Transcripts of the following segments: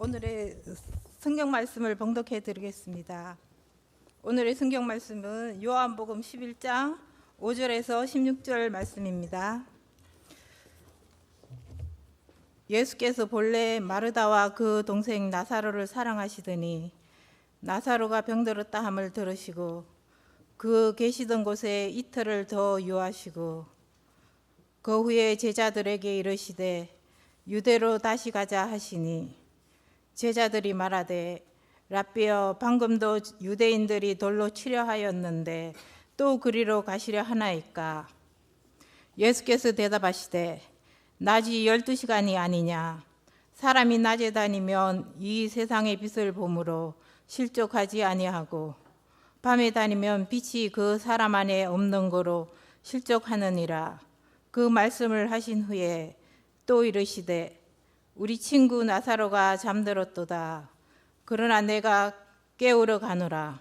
오늘의 성경 말씀을 봉독해 드리겠습니다. 오늘의 성경 말씀은 요한복음 11장 5절에서 16절 말씀입니다. 예수께서 본래 마르다와 그 동생 나사로를 사랑하시더니 나사로가 병들었다 함을 들으시고 그 계시던 곳에 이틀을 더 유하시고 그 후에 제자들에게 이르시되 유대로 다시 가자 하시니 제자들이 말하되 랍비여 방금도 유대인들이 돌로 치려 하였는데 또 그리로 가시려 하나이까? 예수께서 대답하시되 낮이 12시간이 아니냐? 사람이 낮에 다니면 이 세상의 빛을 보므로 실족하지 아니하고 밤에 다니면 빛이 그 사람 안에 없는 거로 실족하느니라. 그 말씀을 하신 후에 또 이르시되 우리 친구 나사로가 잠들었도다. 그러나 내가 깨우러 가노라.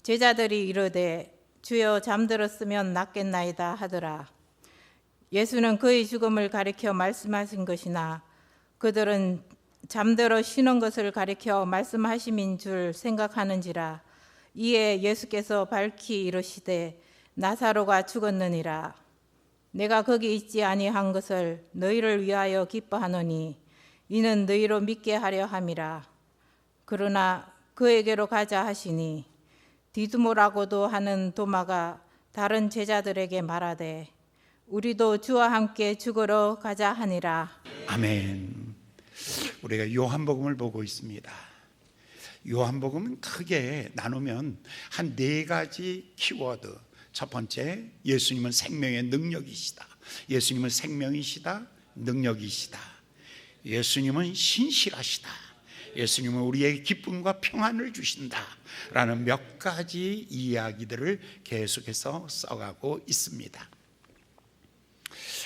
제자들이 이르되 주여 잠들었으면 낫겠나이다 하더라. 예수는 그의 죽음을 가리켜 말씀하신 것이나 그들은 잠들어 쉬는 것을 가리켜 말씀하심인 줄 생각하는지라. 이에 예수께서 밝히 이르시되 나사로가 죽었느니라. 내가 거기 있지 아니한 것을 너희를 위하여 기뻐하노니 이는 너희로 믿게 하려 함이라. 그러나 그에게로 가자 하시니 디두모라고도 하는 도마가 다른 제자들에게 말하되 우리도 주와 함께 죽으러 가자 하니라. 아멘. 우리가 요한복음을 보고 있습니다. 요한복음은 크게 나누면 한 네 가지 키워드. 첫 번째, 예수님은 생명의 능력이시다. 예수님은 생명이시다, 능력이시다. 예수님은 신실하시다. 예수님은 우리에게 기쁨과 평안을 주신다 라는 몇 가지 이야기들을 계속해서 써가고 있습니다.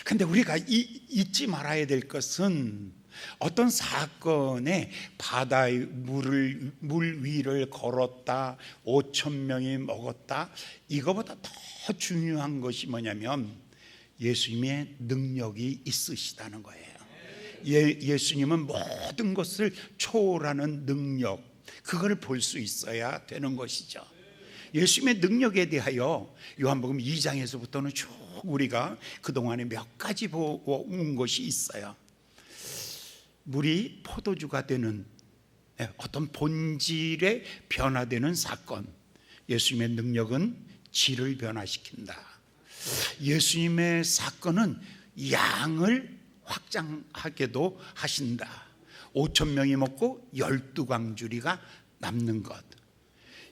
근데 우리가 잊지 말아야 될 것은 어떤 사건에 바다의 물 위를 걸었다, 5,000명이 먹었다, 이거보다 더 중요한 것이 뭐냐면 예수님의 능력이 있으시다는 거예요. 예수님은 모든 것을 초월하는 능력, 그걸 볼 수 있어야 되는 것이죠. 예수님의 능력에 대하여 요한복음 2장에서부터는 쭉 우리가 그동안에 몇 가지 보고 온 것이 있어요. 물이 포도주가 되는 어떤 본질의 변화되는 사건, 예수님의 능력은 질을 변화시킨다. 예수님의 사건은 양을 확장하게도 하신다. 5,000명이 먹고 12광주리가 남는 것.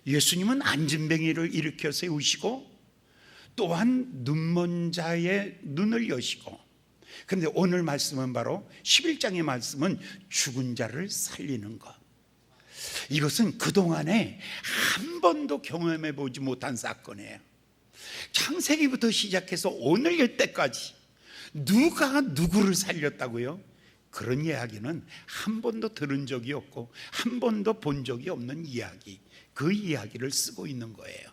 예수님은 앉은뱅이를 일으켜 세우시고 또한 눈먼 자의 눈을 여시고, 그런데 오늘 말씀은 바로 11장의 말씀은 죽은 자를 살리는 것. 이것은 그동안에 한 번도 경험해 보지 못한 사건이에요. 창세기부터 시작해서 오늘 이때까지 누가 누구를 살렸다고요? 그런 이야기는 한 번도 들은 적이 없고 한 번도 본 적이 없는 이야기, 그 이야기를 쓰고 있는 거예요.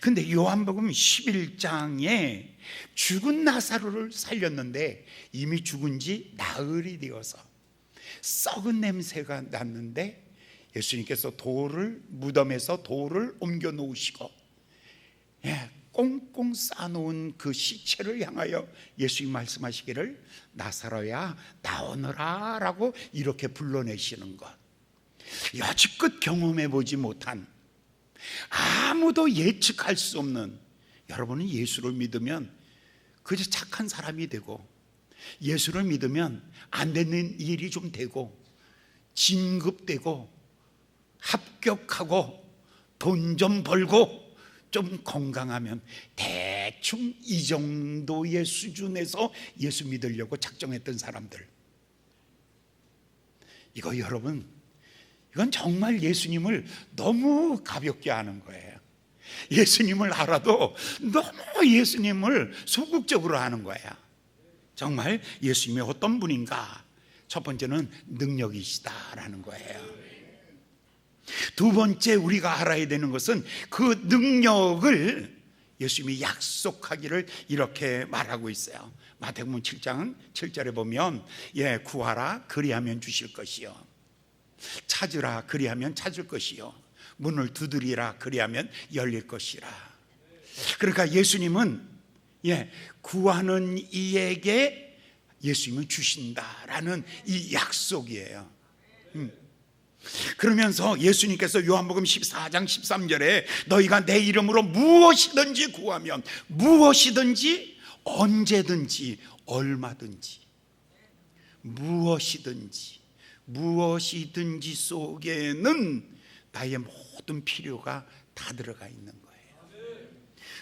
근데 요한복음 11장에 죽은 나사로를 살렸는데 이미 죽은 지 나흘이 되어서 썩은 냄새가 났는데 예수님께서 무덤에서 돌을 옮겨 놓으시고 꽁꽁 싸놓은 그 시체를 향하여 예수님 말씀하시기를 나사로야 나오너라 라고 이렇게 불러내시는 것. 여지껏 경험해 보지 못한, 아무도 예측할 수 없는, 여러분은 예수를 믿으면 그저 착한 사람이 되고, 예수를 믿으면 안 되는 일이 좀 되고, 진급되고, 합격하고, 돈 좀 벌고, 좀 건강하면 대충 이 정도의 수준에서 예수 믿으려고 작정했던 사람들, 이거 여러분, 이건 정말 예수님을 너무 가볍게 아는 거예요. 예수님을 알아도 너무 예수님을 소극적으로 아는 거야. 정말 예수님이 어떤 분인가? 첫 번째는 능력이시다라는 거예요. 두 번째 우리가 알아야 되는 것은 그 능력을 예수님이 약속하기를 이렇게 말하고 있어요. 마태복음 7장 7절에 보면 구하라 그리하면 주실 것이요. 찾으라 그리하면 찾을 것이요 문을 두드리라 그리하면 열릴 것이라. 그러니까 예수님은 구하는 이에게 예수님은 주신다라는 이 약속이에요. 그러면서 예수님께서 요한복음 14장 13절에 너희가 내 이름으로 무엇이든지 구하면 무엇이든지 언제든지 얼마든지 무엇이든지 속에는 나의 모든 필요가 다 들어가 있는 거예요.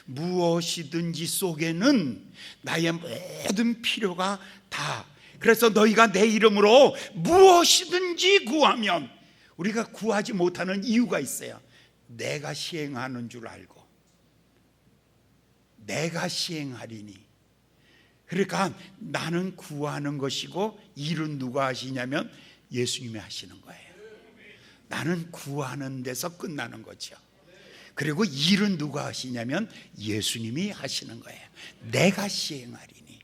무엇이든지 속에는 나의 모든 필요가 다. 그래서 너희가 내 이름으로 무엇이든지 구하면, 우리가 구하지 못하는 이유가 있어요. 내가 시행하는 줄 알고 내가 시행하리니. 그러니까 나는 구하는 것이고 일은 누가 하시냐면 예수님이 하시는 거예요. 나는 구하는 데서 끝나는 거죠. 그리고 일은 누가 하시냐면 예수님이 하시는 거예요. 내가 시행하리니.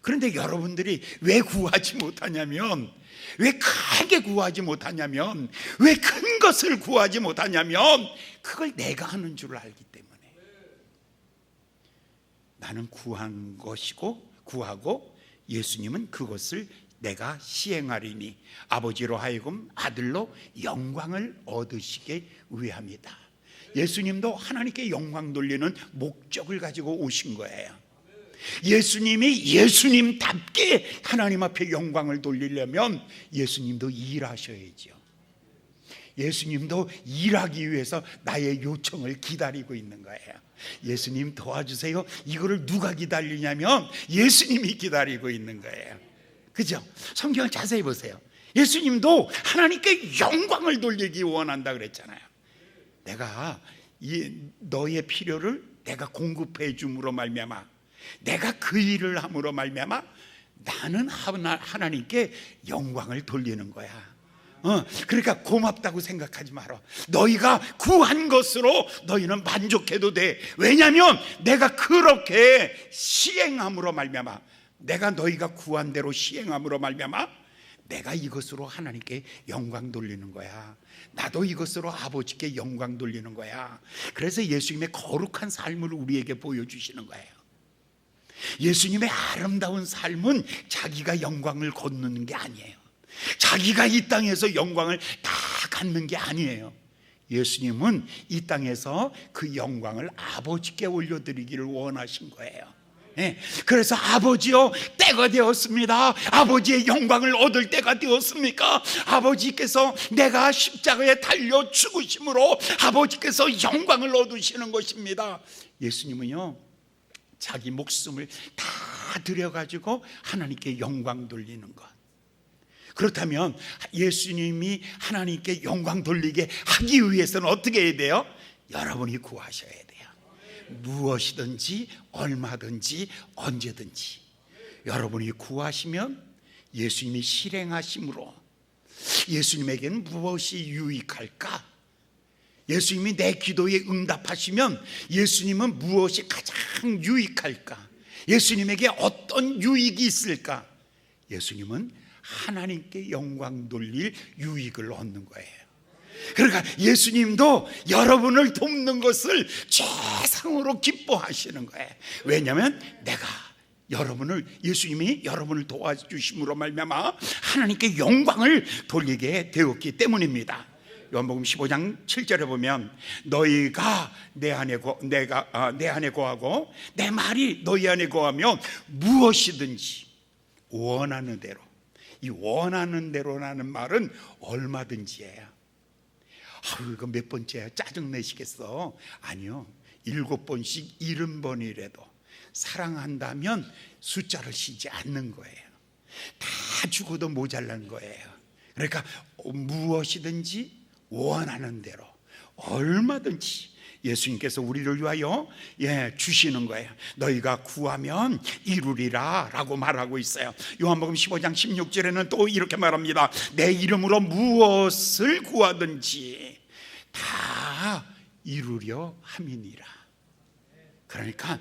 그런데 여러분들이 왜 구하지 못하냐면, 왜 크게 구하지 못하냐면, 왜 큰 것을 구하지 못하냐면 그걸 내가 하는 줄 알기 때문에. 나는 구한 것이고 구하고 예수님은 그것을 내가 시행하리니 아버지로 하여금 아들로 영광을 얻으시게 위함이다. 예수님도 하나님께 영광 돌리는 목적을 가지고 오신 거예요. 예수님이 예수님답게 하나님 앞에 영광을 돌리려면 예수님도 일하셔야죠. 예수님도 일하기 위해서 나의 요청을 기다리고 있는 거예요. 예수님 도와주세요. 이거를 누가 기다리냐면 예수님이 기다리고 있는 거예요. 그죠? 성경을 자세히 보세요. 예수님도 하나님께 영광을 돌리기 원한다 그랬잖아요. 내가 너의 필요를 내가 공급해 줌으로 말미암아, 내가 그 일을 함으로 말미암아 나는 하나님께 영광을 돌리는 거야. 그러니까 고맙다고 생각하지 마라. 너희가 구한 것으로 너희는 만족해도 돼. 왜냐하면 내가 그렇게 시행함으로 말미암아, 내가 너희가 구한 대로 시행함으로 말미암아 내가 이것으로 하나님께 영광 돌리는 거야. 나도 이것으로 아버지께 영광 돌리는 거야. 그래서 예수님의 거룩한 삶을 우리에게 보여주시는 거예요. 예수님의 아름다운 삶은 자기가 영광을 거두는 게 아니에요. 자기가 이 땅에서 영광을 다 갖는 게 아니에요. 예수님은 이 땅에서 그 영광을 아버지께 올려드리기를 원하신 거예요. 그래서 아버지요, 때가 되었습니다. 아버지의 영광을 얻을 때가 되었습니까? 아버지께서 내가 십자가에 달려 죽으심으로 아버지께서 영광을 얻으시는 것입니다. 예수님은요, 자기 목숨을 다 들여가지고 하나님께 영광 돌리는 것. 그렇다면 예수님이 하나님께 영광 돌리게 하기 위해서는 어떻게 해야 돼요? 여러분이 구하셔야 돼요. 무엇이든지 얼마든지 언제든지 여러분이 구하시면 예수님이 실행하심으로, 예수님에게는 무엇이 유익할까? 예수님이 내 기도에 응답하시면 예수님은 무엇이 가장 유익할까? 예수님에게 어떤 유익이 있을까? 예수님은 하나님께 영광 돌릴 유익을 얻는 거예요. 그러니까 예수님도 여러분을 돕는 것을 최상으로 기뻐하시는 거예요. 왜냐하면 예수님이 여러분을 도와주심으로 말미암아 하나님께 영광을 돌리게 되었기 때문입니다. 요한복음 15장 7절에 보면 너희가 내 안에 거하고 내 말이 너희 안에 거하면 무엇이든지 원하는 대로. 이 원하는 대로라는 말은 얼마든지예요. 이거 몇 번째야? 짜증내시겠어? 아니요, 7번씩 70번이라도 사랑한다면 숫자를 쉬지 않는 거예요. 다 죽어도 모자란 거예요. 그러니까 무엇이든지 원하는 대로 얼마든지 예수님께서 우리를 위하여 주시는 거예요. 너희가 구하면 이루리라 라고 말하고 있어요. 요한복음 15장 16절에는 또 이렇게 말합니다. 내 이름으로 무엇을 구하든지 다 이루려 함이니라. 그러니까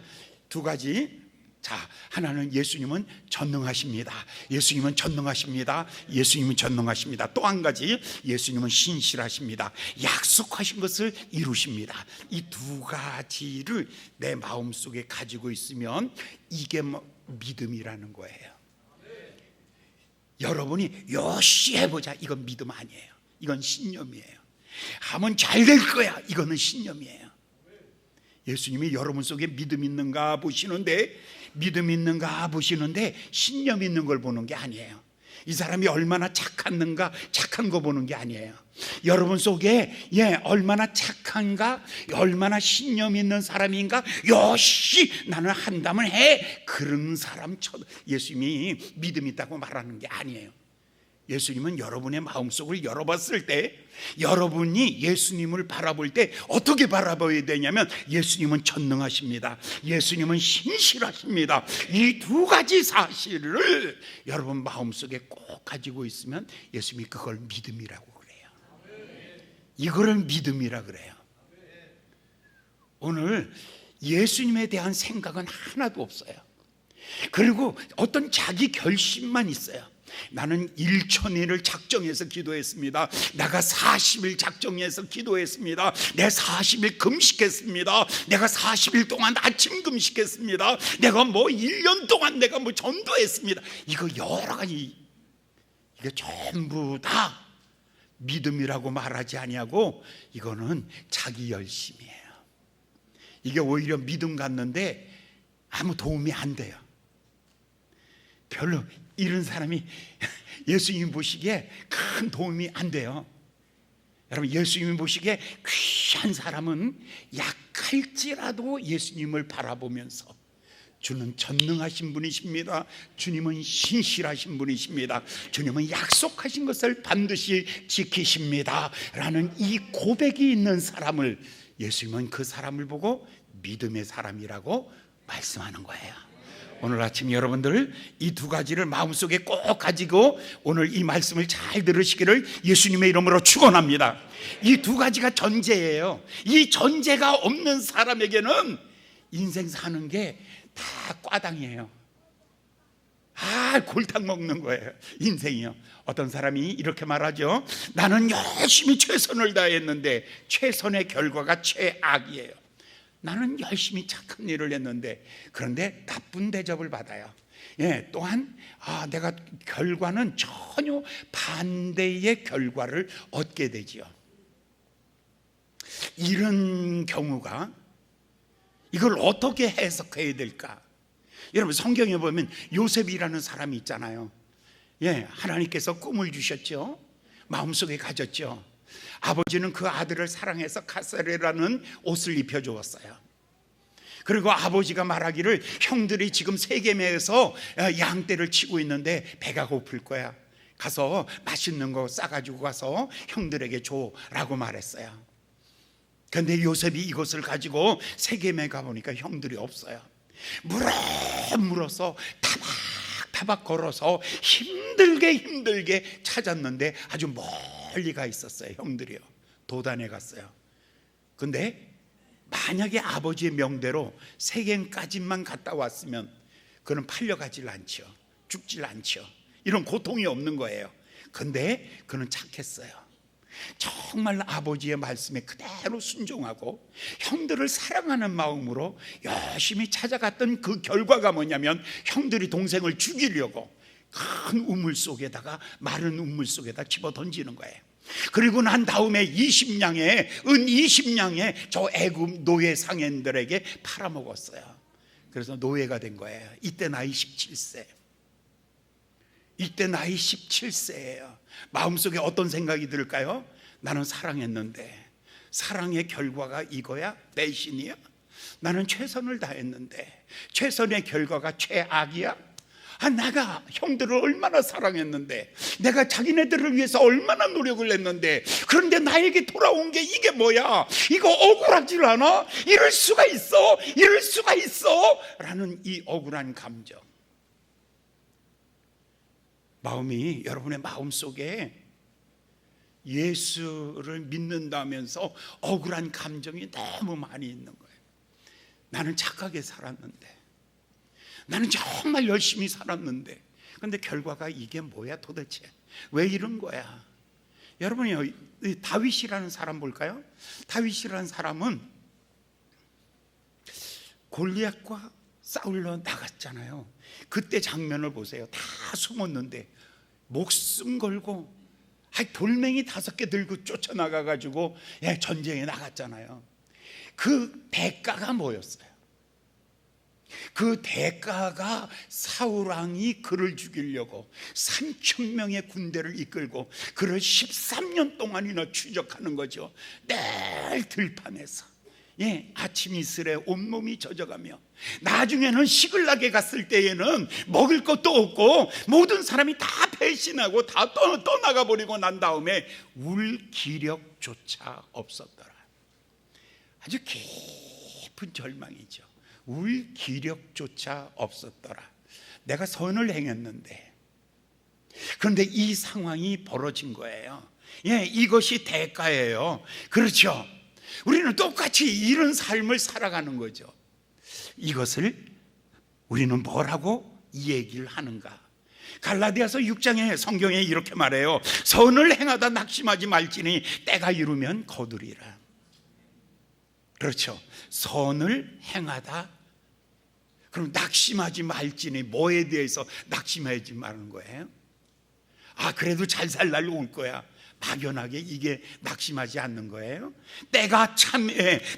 두 가지 자, 하나는 예수님은 전능하십니다. 예수님은 전능하십니다. 예수님은 전능하십니다. 또 한 가지, 예수님은 신실하십니다. 약속하신 것을 이루십니다. 이 두 가지를 내 마음속에 가지고 있으면 이게 믿음이라는 거예요. 여러분이 열심히 해보자, 이건 믿음 아니에요. 이건 신념이에요. 하면 잘 될 거야, 이거는 신념이에요. 예수님이 여러분 속에 믿음 있는가 보시는데, 믿음 있는가 보시는데 신념 있는 걸 보는 게 아니에요. 이 사람이 얼마나 착한가, 착한 거 보는 게 아니에요. 여러분 속에 얼마나 착한가, 얼마나 신념 있는 사람인가, 역시 나는 한다면 해, 그런 사람 예수님이 믿음 있다고 말하는 게 아니에요. 예수님은 여러분의 마음속을 열어봤을 때, 여러분이 예수님을 바라볼 때 어떻게 바라봐야 되냐면, 예수님은 전능하십니다. 예수님은 신실하십니다. 이 두 가지 사실을 여러분 마음속에 꼭 가지고 있으면 예수님이 그걸 믿음이라고 그래요. 이거를 믿음이라 그래요. 오늘 예수님에 대한 생각은 하나도 없어요. 그리고 어떤 자기 결심만 있어요. 나는 1,000일을 작정해서 기도했습니다. 내가 40일 작정해서 기도했습니다. 내가 40일 금식했습니다. 내가 40일 동안 아침 금식했습니다. 내가 1년 동안 내가 전도했습니다. 이거 여러 가지, 이게 전부 다 믿음이라고 말하지 아니하고 이거는 자기 열심이에요. 이게 오히려 믿음 같는데 아무 도움이 안 돼요. 별로 이런 사람이 예수님 보시기에 큰 도움이 안 돼요. 여러분, 예수님 보시기에 귀한 사람은 약할지라도 예수님을 바라보면서, 주는 전능하신 분이십니다. 주님은 신실하신 분이십니다. 주님은 약속하신 것을 반드시 지키십니다 라는 이 고백이 있는 사람을 예수님은 그 사람을 보고 믿음의 사람이라고 말씀하는 거예요. 오늘 아침 여러분들 이 두 가지를 마음속에 꼭 가지고 오늘 이 말씀을 잘 들으시기를 예수님의 이름으로 축원합니다. 이 두 가지가 전제예요. 이 전제가 없는 사람에게는 인생 사는 게 다 꽈당이에요. 골탕 먹는 거예요, 인생이요. 어떤 사람이 이렇게 말하죠. 나는 열심히 최선을 다했는데 최선의 결과가 최악이에요. 나는 열심히 착한 일을 했는데 그런데 나쁜 대접을 받아요. 또한 내가 결과는 전혀 반대의 결과를 얻게 되지요. 이런 경우가, 이걸 어떻게 해석해야 될까? 여러분, 성경에 보면 요셉이라는 사람이 있잖아요. 하나님께서 꿈을 주셨죠. 마음속에 가졌죠. 아버지는 그 아들을 사랑해서 카사레라는 옷을 입혀주었어요. 그리고 아버지가 말하기를, 형들이 지금 세겜에서 양떼를 치고 있는데 배가 고플 거야. 가서 맛있는 거 싸가지고 가서 형들에게 줘라고 말했어요. 그런데 요셉이 이것을 가지고 세겜에 가보니까 형들이 없어요. 물어서 타박 걸어서 힘들게 찾았는데 아주 멀리 가 있었어요. 형들이요, 도단에 갔어요. 근데 만약에 아버지의 명대로 세겜까지만 갔다 왔으면 그는 팔려가질 않죠. 죽질 않죠. 이런 고통이 없는 거예요. 근데 그는 착했어요. 정말 아버지의 말씀에 그대로 순종하고 형들을 사랑하는 마음으로 열심히 찾아갔던 그 결과가 뭐냐면, 형들이 동생을 죽이려고 큰 우물 속에다가, 마른 우물 속에다 집어 던지는 거예요. 그리고 난 다음에 은 20냥에 저 애굽 노예 상인들에게 팔아먹었어요. 그래서 노예가 된 거예요. 이때 나이 17세. 이때 나이 17세예요. 마음속에 어떤 생각이 들까요? 나는 사랑했는데, 사랑의 결과가 이거야? 배신이야? 나는 최선을 다했는데 최선의 결과가 최악이야? 내가 형들을 얼마나 사랑했는데, 내가 자기네들을 위해서 얼마나 노력을 했는데, 그런데 나에게 돌아온 게 이게 뭐야? 이거 억울하질 않아? 이럴 수가 있어 라는 이 억울한 감정, 마음이, 여러분의 마음속에 예수를 믿는다면서 억울한 감정이 너무 많이 있는 거예요. 나는 착하게 살았는데, 나는 정말 열심히 살았는데, 근데 결과가 이게 뭐야 도대체? 왜 이런 거야? 여러분이요, 다윗이라는 사람 볼까요? 다윗이라는 사람은 골리앗과 싸우러 나갔잖아요. 그때 장면을 보세요. 다 숨었는데 목숨 걸고 돌멩이 5개 들고 쫓아나가가지고 전쟁에 나갔잖아요. 그 대가가 뭐였어요? 그 대가가 사울 왕이 그를 죽이려고 3,000명의 군대를 이끌고 그를 13년 동안이나 추적하는 거죠. 늘 들판에서 아침 이슬에 온몸이 젖어가며, 나중에는 시글락에 갔을 때에는 먹을 것도 없고 모든 사람이 다 배신하고 다 떠나가 버리고 난 다음에 울 기력조차 없었더라. 아주 깊은 절망이죠. 울 기력조차 없었더라. 내가 선을 행했는데. 그런데 이 상황이 벌어진 거예요. 이것이 대가예요. 그렇죠? 우리는 똑같이 이런 삶을 살아가는 거죠. 이것을 우리는 뭐라고 이 얘기를 하는가? 갈라디아서 6장에 성경에 이렇게 말해요. 선을 행하다 낙심하지 말지니 때가 이르면 거두리라. 그렇죠? 선을 행하다, 그럼 낙심하지 말지니 뭐에 대해서 낙심하지 말는 거예요? 그래도 잘 살 날 올 거야, 막연하게 이게 낙심하지 않는 거예요? 때가 참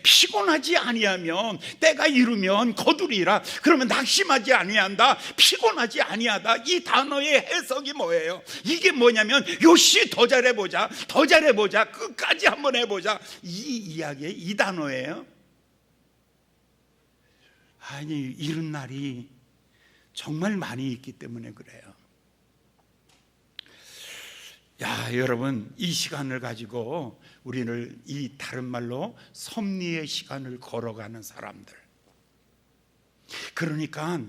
피곤하지 아니하면 때가 이르면 거두리라. 그러면 낙심하지 아니한다, 피곤하지 아니하다, 이 단어의 해석이 뭐예요? 이게 뭐냐면 요시 더 잘해보자, 더 잘해보자, 끝까지 한번 해보자, 이 이야기의 이 단어예요. 이런 날이 정말 많이 있기 때문에 그래요. 여러분, 이 시간을 가지고 우리는 이 다른 말로 섭리의 시간을 걸어가는 사람들. 그러니까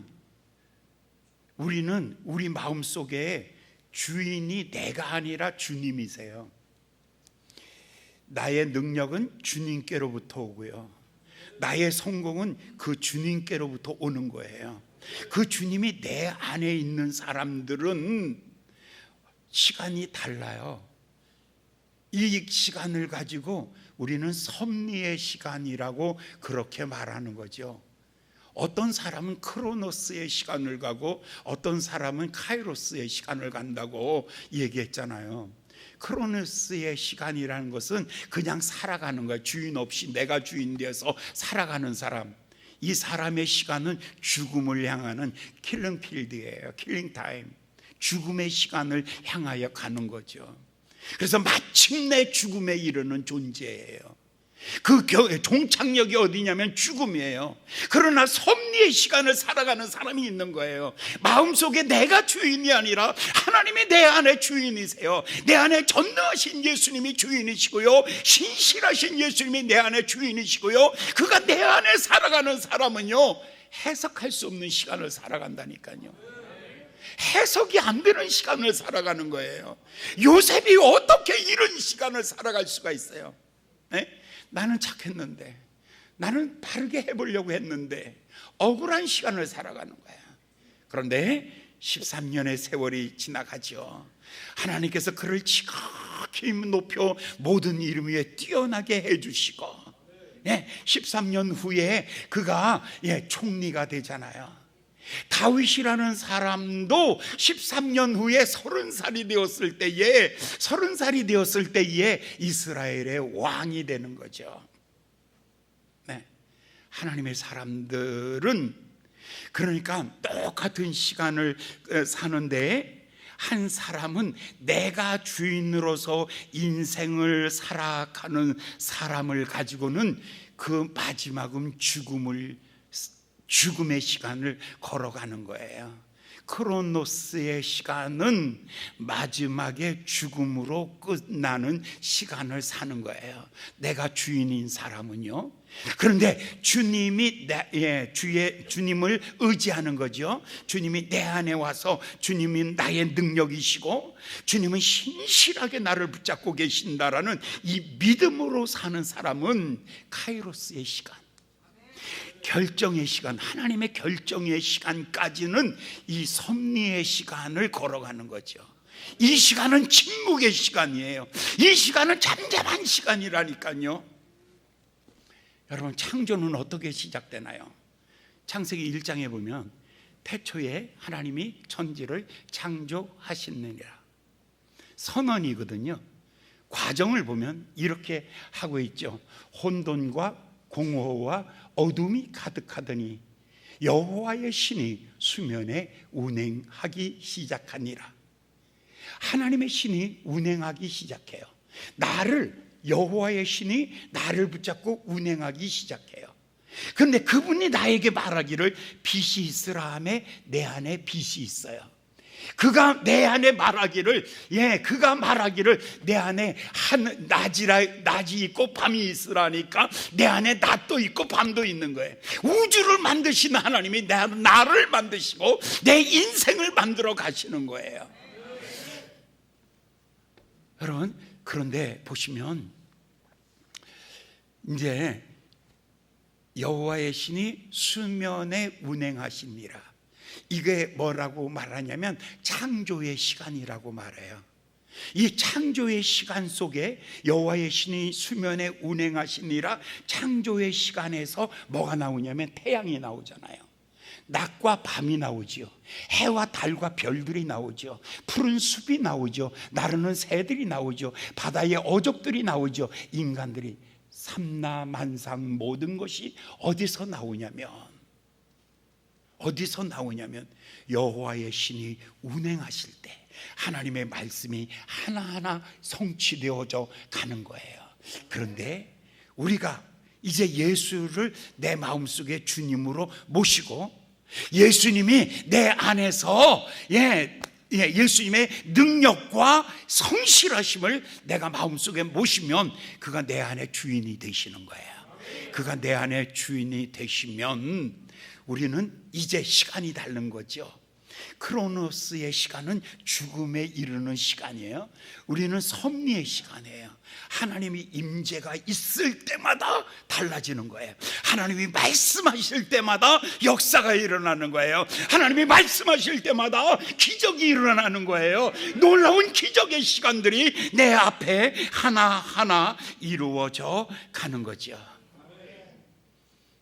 우리는 우리 마음속에 주인이 내가 아니라 주님이세요. 나의 능력은 주님께로부터 오고요, 나의 성공은 그 주님께로부터 오는 거예요. 그 주님이 내 안에 있는 사람들은 시간이 달라요. 이 시간을 가지고 우리는 섭리의 시간이라고 그렇게 말하는 거죠. 어떤 사람은 크로노스의 시간을 가고 어떤 사람은 카이로스의 시간을 간다고 얘기했잖아요. 크로노스의 시간이라는 것은 그냥 살아가는 거예요. 주인 없이 내가 주인 되어서 살아가는 사람. 이 사람의 시간은 죽음을 향하는 킬링필드예요. 킬링타임. 죽음의 시간을 향하여 가는 거죠. 그래서 마침내 죽음에 이르는 존재예요. 그 종착역이 어디냐면 죽음이에요. 그러나 섭리의 시간을 살아가는 사람이 있는 거예요. 마음속에 내가 주인이 아니라 하나님이 내 안에 주인이세요. 내 안에 전능하신 예수님이 주인이시고요, 신실하신 예수님이 내 안에 주인이시고요, 그가 내 안에 살아가는 사람은요, 해석할 수 없는 시간을 살아간다니까요. 해석이 안 되는 시간을 살아가는 거예요. 요셉이 어떻게 이런 시간을 살아갈 수가 있어요? 나는 착했는데, 나는 바르게 해보려고 했는데 억울한 시간을 살아가는 거야. 그런데 13년의 세월이 지나가죠. 하나님께서 그를 지극히 높여 모든 이름 위에 뛰어나게 해주시고 13년 후에 그가 총리가 되잖아요. 다윗이라는 사람도 13년 후에 30살이 되었을 때에 이스라엘의 왕이 되는 거죠. 하나님의 사람들은 그러니까 똑같은 시간을 사는데, 한 사람은 내가 주인으로서 인생을 살아가는 사람을 가지고는 그 마지막은 죽음의 시간을 걸어가는 거예요. 크로노스의 시간은 마지막에 죽음으로 끝나는 시간을 사는 거예요. 내가 주인인 사람은요. 그런데 주님을 의지하는 거죠. 주님이 내 안에 와서 주님이 나의 능력이시고 주님은 신실하게 나를 붙잡고 계신다라는 이 믿음으로 사는 사람은 카이로스의 시간, 결정의 시간, 하나님의 결정의 시간까지는 이 섭리의 시간을 걸어가는 거죠. 이 시간은 침묵의 시간이에요. 이 시간은 잠잠한 시간이라니까요. 여러분, 창조는 어떻게 시작되나요? 창세기 1장에 보면 태초에 하나님이 천지를 창조하시느니라. 선언이거든요. 과정을 보면 이렇게 하고 있죠. 혼돈과 공허와 어둠이 가득하더니 여호와의 신이 수면에 운행하기 시작하니라. 하나님의 신이 운행하기 시작해요. 여호와의 신이 나를 붙잡고 운행하기 시작해요. 그런데 그분이 나에게 말하기를 빛이 있으라 하매 내 안에 빛이 있어요. 그가 내 안에 말하기를, 그가 말하기를 내 안에 낮이 있고 밤이 있으라니까 내 안에 낮도 있고 밤도 있는 거예요. 우주를 만드신 하나님이 나를 만드시고 내 인생을 만들어 가시는 거예요. 여러분, 그런데 보시면 이제 여호와의 신이 수면에 운행하시니라. 이게 뭐라고 말하냐면 창조의 시간이라고 말해요. 이 창조의 시간 속에 여호와의 신이 수면에 운행하시니라. 창조의 시간에서 뭐가 나오냐면 태양이 나오잖아요. 낮과 밤이 나오지요. 해와 달과 별들이 나오죠. 푸른 숲이 나오죠. 나르는 새들이 나오죠. 바다의 어족들이 나오죠. 인간들이 삼라만상 모든 것이 어디서 나오냐면 여호와의 신이 운행하실 때 하나님의 말씀이 하나하나 성취되어져 가는 거예요. 그런데 우리가 이제 예수를 내 마음속에 주님으로 모시고 예수님이 내 안에서 예수님의 능력과 성실하심을 내가 마음속에 모시면 그가 내 안에 주인이 되시는 거예요. 그가 내 안에 주인이 되시면 우리는 이제 시간이 다른 거죠. 크로노스의 시간은 죽음에 이르는 시간이에요. 우리는 섭리의 시간이에요. 하나님이 임재가 있을 때마다 달라지는 거예요. 하나님이 말씀하실 때마다 역사가 일어나는 거예요. 하나님이 말씀하실 때마다 기적이 일어나는 거예요. 놀라운 기적의 시간들이 내 앞에 하나하나 이루어져 가는 거죠.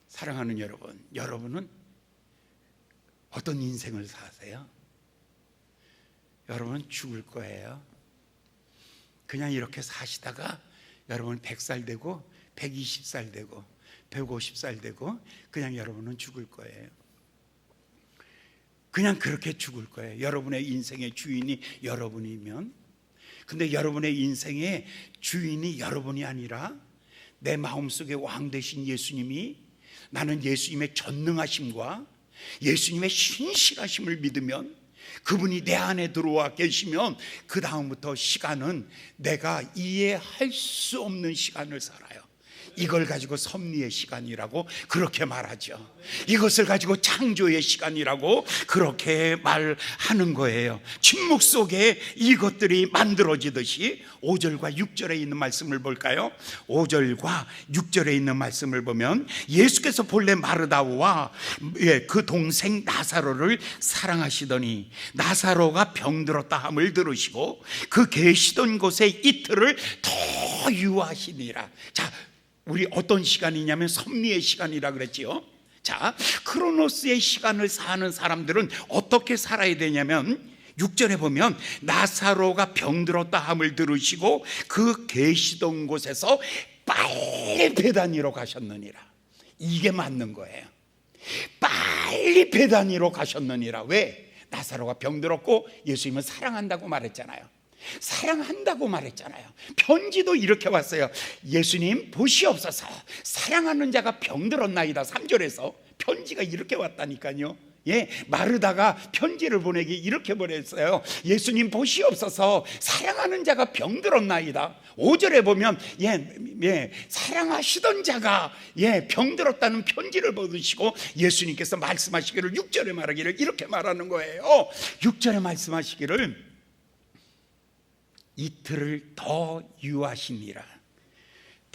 사랑하는 여러분, 여러분은 어떤 인생을 사세요? 여러분 죽을 거예요. 그냥 이렇게 사시다가 여러분 100살 되고 120살 되고 150살 되고 그냥 여러분은 죽을 거예요. 그냥 그렇게 죽을 거예요. 여러분의 인생의 주인이 여러분이면. 근데 여러분의 인생의 주인이 여러분이 아니라 내 마음속에 왕 되신 예수님이, 나는 예수님의 전능하심과 예수님의 신실하심을 믿으면, 그분이 내 안에 들어와 계시면 그 다음부터 시간은 내가 이해할 수 없는 시간을 살아요. 이걸 가지고 섭리의 시간이라고 그렇게 말하죠. 이것을 가지고 창조의 시간이라고 그렇게 말하는 거예요. 침묵 속에 이것들이 만들어지듯이 5절과 6절에 있는 말씀을 볼까요? 5절과 6절에 있는 말씀을 보면 예수께서 본래 마르다와 그 동생 나사로를 사랑하시더니 나사로가 병들었다 함을 들으시고 그 계시던 곳에 이틀을 더 유하시니라. 자, 우리 어떤 시간이냐면 섭리의 시간이라 그랬지요. 자, 크로노스의 시간을 사는 사람들은 어떻게 살아야 되냐면 6절에 보면 나사로가 병들었다 함을 들으시고 그 계시던 곳에서 빨리 베다니로 가셨느니라. 이게 맞는 거예요. 빨리 베다니로 가셨느니라. 왜? 나사로가 병들었고 예수님은 사랑한다고 말했잖아요. 사랑한다고 말했잖아요. 편지도 이렇게 왔어요. 예수님 보시옵소서, 사랑하는 자가 병들었나이다. 3절에서 편지가 이렇게 왔다니까요. 마르다가 편지를 보내기 이렇게 보냈어요. 예수님 보시옵소서, 사랑하는 자가 병들었나이다. 5절에 보면 사랑하시던 자가 병들었다는 편지를 보내시고 예수님께서 말씀하시기를 6절에 말하기를 이렇게 말하는 거예요. 6절에 말씀하시기를 이틀을 더 유하시니라.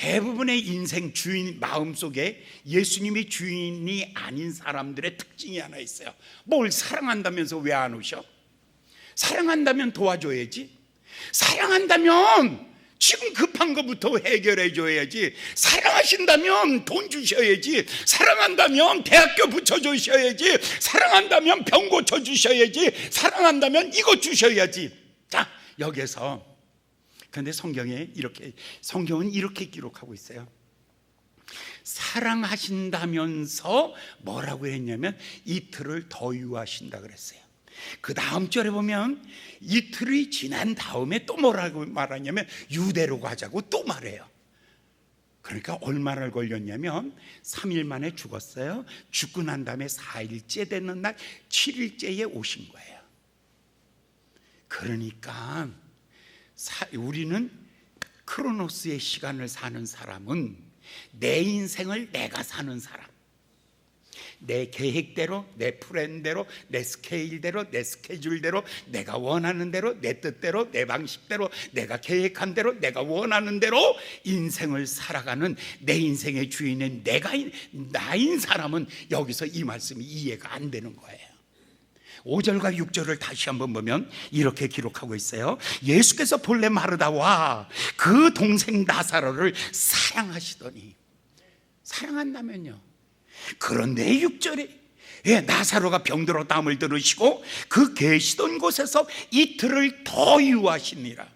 대부분의 인생 주인 마음속에 예수님이 주인이 아닌 사람들의 특징이 하나 있어요. 뭘 사랑한다면서 왜 안 오셔? 사랑한다면 도와줘야지. 사랑한다면 지금 급한 것부터 해결해 줘야지. 사랑하신다면 돈 주셔야지. 사랑한다면 대학교 붙여주셔야지. 사랑한다면 병 고쳐주셔야지. 사랑한다면 이거 주셔야지. 자, 여기서 그런데 성경은 이렇게 기록하고 있어요. 사랑하신다면서 뭐라고 했냐면 이틀을 더 유하신다 그랬어요. 그 다음 절에 보면 이틀이 지난 다음에 또 뭐라고 말하냐면 유대로 가자고 또 말해요. 그러니까 얼마나 걸렸냐면 3일 만에 죽었어요. 죽고 난 다음에 4일째 되는 날 7일째에 오신 거예요. 그러니까 우리는 크로노스의 시간을 사는 사람은 내 인생을 내가 사는 사람, 내 계획대로, 내 플랜대로, 내 스케일대로, 내 스케줄대로, 내가 원하는 대로, 내 뜻대로, 내 방식대로, 내가 계획한 대로, 내가 원하는 대로 인생을 살아가는 내 인생의 주인은 나인 사람은 여기서 이 말씀이 이해가 안 되는 거예요. 5절과 6절을 다시 한번 보면 이렇게 기록하고 있어요. 예수께서 본래 마르다와 그 동생 나사로를 사랑하시더니, 사랑한다면요. 그런데 6절에 나사로가 병들었다함을 들으시고 그 계시던 곳에서 이틀을 더 유하시니라.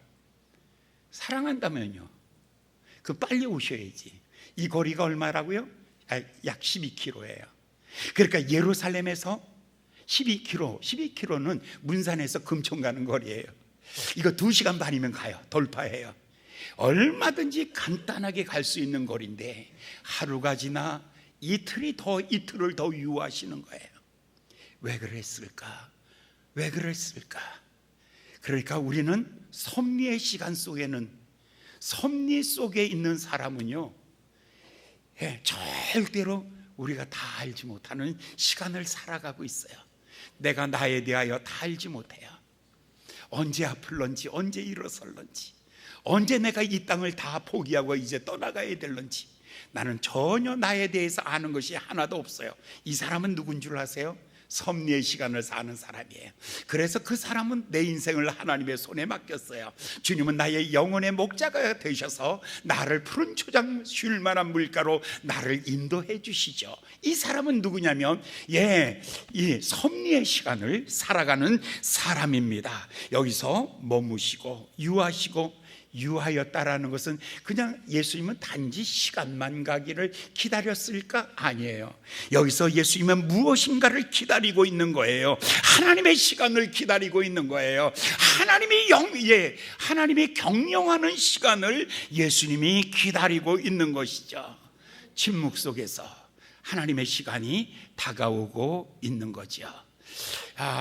사랑한다면요, 그 빨리 오셔야지. 이 거리가 얼마라고요? 약 12km예요. 그러니까 예루살렘에서 12km는 문산에서 금천 가는 거리예요. 이거 2시간 반이면 가요. 돌파해요. 얼마든지 간단하게 갈 수 있는 거리인데 하루가 지나 이틀을 더 유하시는 거예요. 왜 그랬을까? 그러니까 우리는 섭리의 시간 속에는, 섭리 속에 있는 사람은요, 절대로 우리가 다 알지 못하는 시간을 살아가고 있어요. 내가 나에 대하여 다 알지 못해요. 언제 아플런지, 언제 일어설런지, 언제 내가 이 땅을 다 포기하고 이제 떠나가야 될런지 나는 전혀 나에 대해서 아는 것이 하나도 없어요. 이 사람은 누군 줄 아세요? 섭리의 시간을 사는 사람이에요. 그래서 그 사람은 내 인생을 하나님의 손에 맡겼어요. 주님은 나의 영혼의 목자가 되셔서 나를 푸른 초장 쉴 만한 물가로 나를 인도해 주시죠. 이 사람은 누구냐면 이 섭리의 시간을 살아가는 사람입니다. 여기서 머무시고 유하였다라는 것은 그냥 예수님은 단지 시간만 가기를 기다렸을까? 아니에요. 여기서 예수님은 무엇인가를 기다리고 있는 거예요. 하나님의 시간을 기다리고 있는 거예요. 하나님이 경영하는 시간을 예수님이 기다리고 있는 것이죠. 침묵 속에서 하나님의 시간이 다가오고 있는 거죠.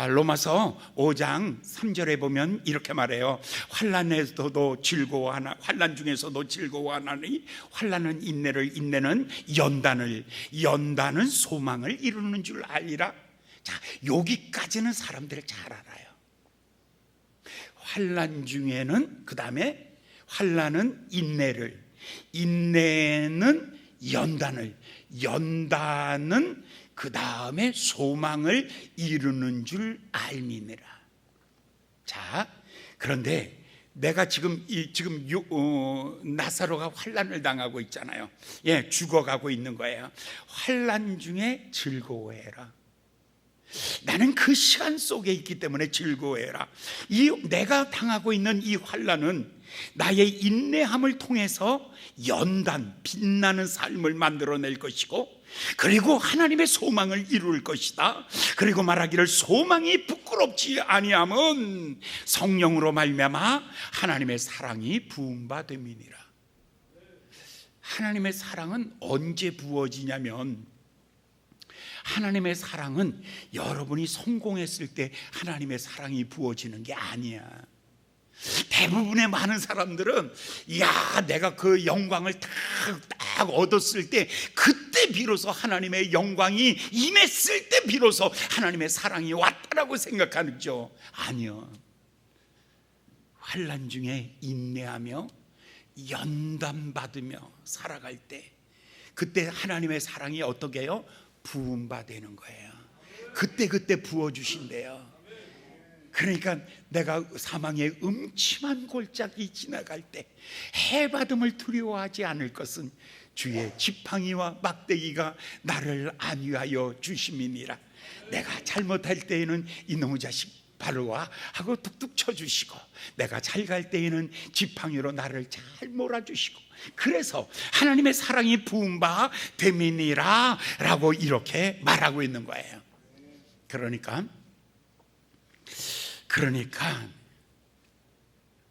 로마서 5장 3절에 보면 이렇게 말해요. 환난 중에서도 즐거워하나니 환난은 인내를, 인내는 연단은 소망을 이루는 줄 알리라. 자, 여기까지는 사람들 잘 알아요. 환난 중에는, 그 다음에 환난은 인내를, 인내는 연단은 그 다음에 소망을 이루는 줄 알미니라. 자, 그런데 내가 지금 나사로가 환난을 당하고 있잖아요. 죽어가고 있는 거예요. 환난 중에 즐거워해라. 나는 그 시간 속에 있기 때문에 즐거워해라. 내가 당하고 있는 이 환난은 나의 인내함을 통해서 빛나는 삶을 만들어낼 것이고, 그리고 하나님의 소망을 이룰 것이다. 그리고 말하기를 소망이 부끄럽지 아니함은 성령으로 말미암아 하나님의 사랑이 부음받음이니라. 하나님의 사랑은 언제 부어지냐면, 하나님의 사랑은 여러분이 성공했을 때 하나님의 사랑이 부어지는 게 아니야. 대부분의 많은 사람들은 내가 그 영광을 딱 얻었을 때, 그때 비로소 하나님의 영광이 임했을 때 비로소 하나님의 사랑이 왔다라고 생각하죠. 아니요. 환난 중에 인내하며 연단받으며 살아갈 때, 그때 하나님의 사랑이 어떻게 해요? 부음받는 거예요. 그때 부어주신대요. 그러니까 내가 사망의 음침한 골짜기 지나갈 때 해받음을 두려워하지 않을 것은 주의 지팡이와 막대기가 나를 안위하여 주심이니라. 내가 잘못할 때에는 이놈의 자식 바로 와 하고 툭툭 쳐주시고, 내가 잘 갈 때에는 지팡이로 나를 잘 몰아주시고, 그래서 하나님의 사랑이 부음바 됨이니라 라고 이렇게 말하고 있는 거예요. 그러니까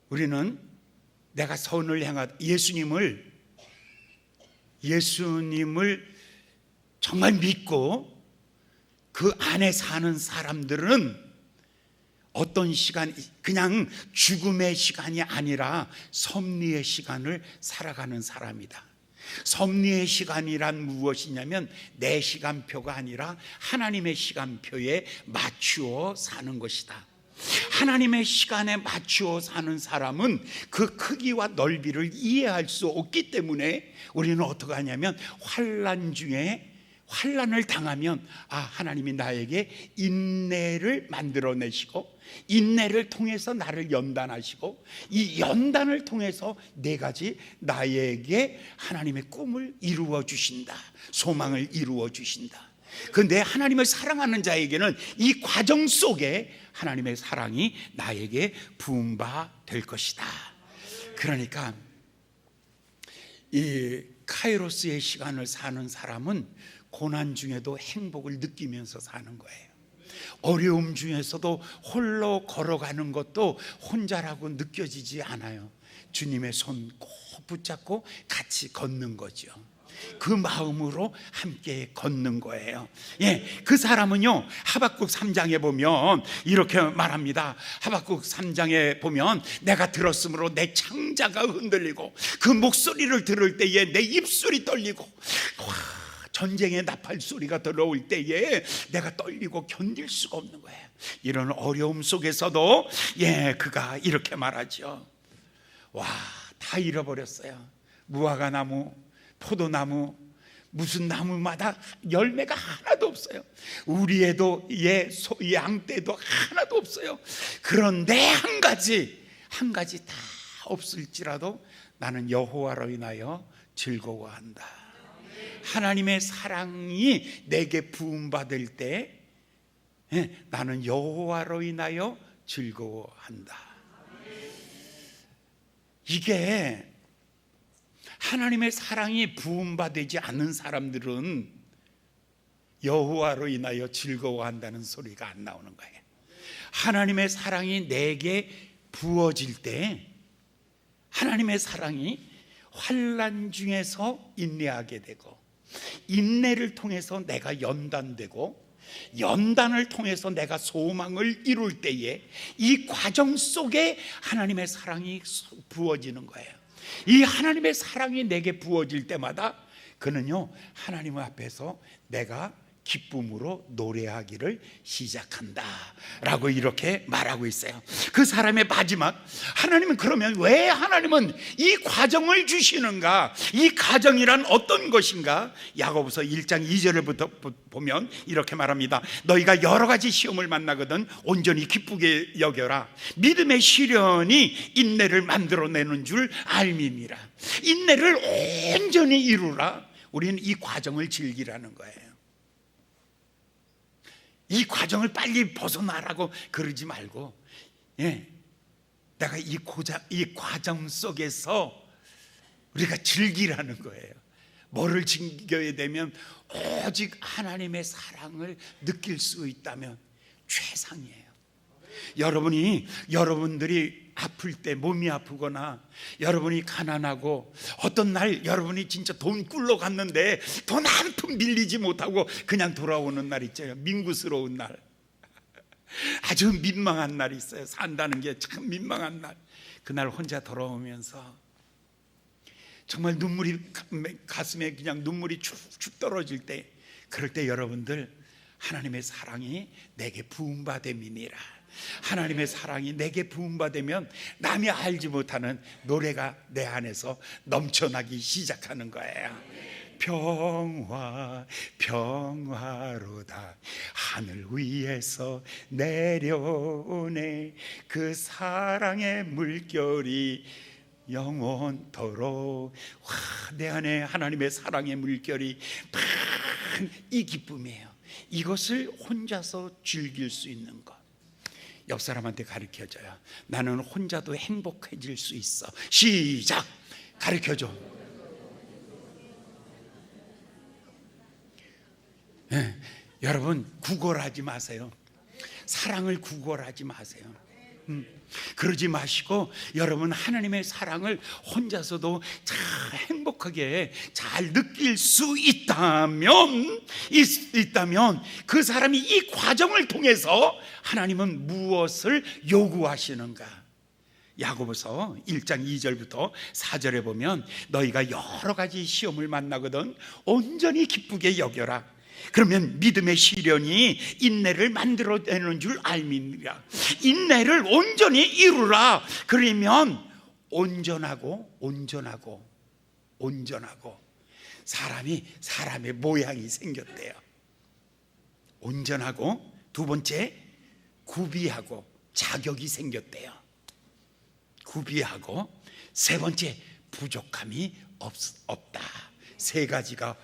우리는 내가 선을 향하다, 예수님을 정말 믿고 그 안에 사는 사람들은 어떤 시간, 그냥 죽음의 시간이 아니라 섭리의 시간을 살아가는 사람이다. 섭리의 시간이란 무엇이냐면 내 시간표가 아니라 하나님의 시간표에 맞추어 사는 것이다. 하나님의 시간에 맞추어 사는 사람은 그 크기와 넓이를 이해할 수 없기 때문에 우리는 어떻게 하냐면 환난 중에 환난을 당하면 하나님이 나에게 인내를 만들어내시고, 인내를 통해서 나를 연단하시고, 이 연단을 통해서 네 가지 나에게 하나님의 꿈을 이루어 주신다, 소망을 이루어 주신다. 그런데 하나님을 사랑하는 자에게는 이 과정 속에 하나님의 사랑이 나에게 부음바 될 것이다. 그러니까 이 카이로스의 시간을 사는 사람은 고난 중에도 행복을 느끼면서 사는 거예요. 어려움 중에서도 홀로 걸어가는 것도 혼자라고 느껴지지 않아요. 주님의 손 꼭 붙잡고 같이 걷는 거죠. 그 마음으로 함께 걷는 거예요. 그 사람은요, 하박국 3장에 보면 이렇게 말합니다. 하박국 3장에 보면 내가 들었으므로 내 창자가 흔들리고 그 목소리를 들을 때에 내 입술이 떨리고, 전쟁의 나팔 소리가 들어올 때에 내가 떨리고 견딜 수가 없는 거예요. 이런 어려움 속에서도 그가 이렇게 말하죠. 다 잃어버렸어요. 무화과 나무, 포도나무, 무슨 나무마다 열매가 하나도 없어요. 우리에도 양떼도 하나도 없어요. 그런데 한 가지 다 없을지라도 나는 여호와로 인하여 즐거워한다. 하나님의 사랑이 내게 부음받을 때 나는 여호와로 인하여 즐거워한다. 이게 하나님의 사랑이 부음받지 않는 사람들은 여호와로 인하여 즐거워한다는 소리가 안 나오는 거예요. 하나님의 사랑이 내게 부어질 때, 하나님의 사랑이 환난 중에서 인내하게 되고, 인내를 통해서 내가 연단되고, 연단을 통해서 내가 소망을 이룰 때에 이 과정 속에 하나님의 사랑이 부어지는 거예요. 이 하나님의 사랑이 내게 부어질 때마다 그는요, 하나님 앞에서 내가 기쁨으로 노래하기를 시작한다 라고 이렇게 말하고 있어요. 그 사람의 마지막, 하나님은 그러면 왜 하나님은 이 과정을 주시는가, 이 과정이란 어떤 것인가? 야고보서 1장 2절부터 보면 이렇게 말합니다. 너희가 여러 가지 시험을 만나거든 온전히 기쁘게 여겨라. 믿음의 시련이 인내를 만들어내는 줄 알미니라. 인내를 온전히 이루라. 우리는 이 과정을 즐기라는 거예요. 이 과정을 빨리 벗어나라고 그러지 말고, 내가 이 과정 속에서 우리가 즐기라는 거예요. 뭐를 즐겨야 되면 오직 하나님의 사랑을 느낄 수 있다면 최상이에요. 여러분들이 아플 때, 몸이 아프거나 여러분이 가난하고, 어떤 날 여러분이 진짜 돈 꿀러 갔는데 돈 한 푼 빌리지 못하고 그냥 돌아오는 날 있잖아요. 민구스러운 날, 아주 민망한 날이 있어요. 산다는 게 참 민망한 날. 그날 혼자 돌아오면서 정말 눈물이 가슴에 그냥 눈물이 축축 떨어질 때, 그럴 때 여러분들 하나님의 사랑이 내게 부음받음이니라. 하나님의 사랑이 내게 부음받으면 남이 알지 못하는 노래가 내 안에서 넘쳐나기 시작하는 거예요. 평화 평화로다 하늘 위에서 내려오네 그 사랑의 물결이 영원토록. 내 안에 하나님의 사랑의 물결이 막 이 기쁨이에요. 이것을 혼자서 즐길 수 있는 것. 옆 사람한테 가르쳐줘요. 나는 혼자도 행복해질 수 있어. 시작. 가르쳐줘. 네, 여러분 구걸하지 마세요. 사랑을 구걸하지 마세요. 그러지 마시고 여러분 하나님의 사랑을 혼자서도 잘 행복하게 잘 느낄 수 있다면 그 사람이 이 과정을 통해서 하나님은 무엇을 요구하시는가? 야고보서 1장 2절부터 4절에 보면 너희가 여러 가지 시험을 만나거든 온전히 기쁘게 여겨라. 그러면 믿음의 시련이 인내를 만들어내는 줄 알미니라. 인내를 온전히 이루라. 그러면 온전하고 사람의 모양이 생겼대요. 온전하고 두 번째 구비하고 자격이 생겼대요. 구비하고 세 번째 부족함이 없다. 세 가지가.